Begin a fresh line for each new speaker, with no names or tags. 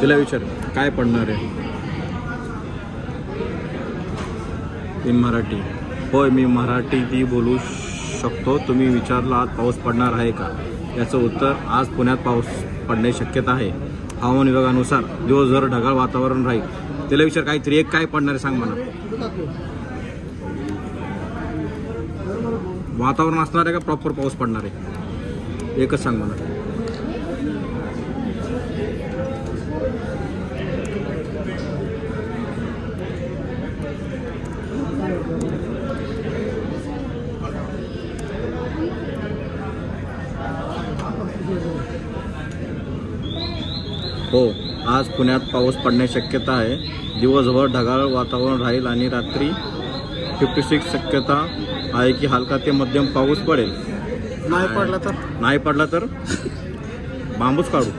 तिला विचार काय पडणार आहे. इन मराठी. होय, मी मराठी ती बोलू शकतो. तुम्ही विचारला आज पाऊस पडणार आहे का, याचं उत्तर आज पुण्यात पाऊस पडण्याची शक्यता आहे. हवामान विभागानुसार दिवसभर ढगाळ वातावरण राहील. तिला विचार काहीतरी एक काय पडणार आहे सांग मला. वातावरण असणार आहे का प्रॉपर पाऊस पडणार आहे, एकच सांग मला. हो, आज पुण्यात पाऊस पडण्याची शक्यता आहे. दिवसभर ढगाळ वातावरण राहील आणि रात्री 56 शक्यता आहे की हलका ते मध्यम पाऊस पडेल. नाही पडला तर बांबूच काढू.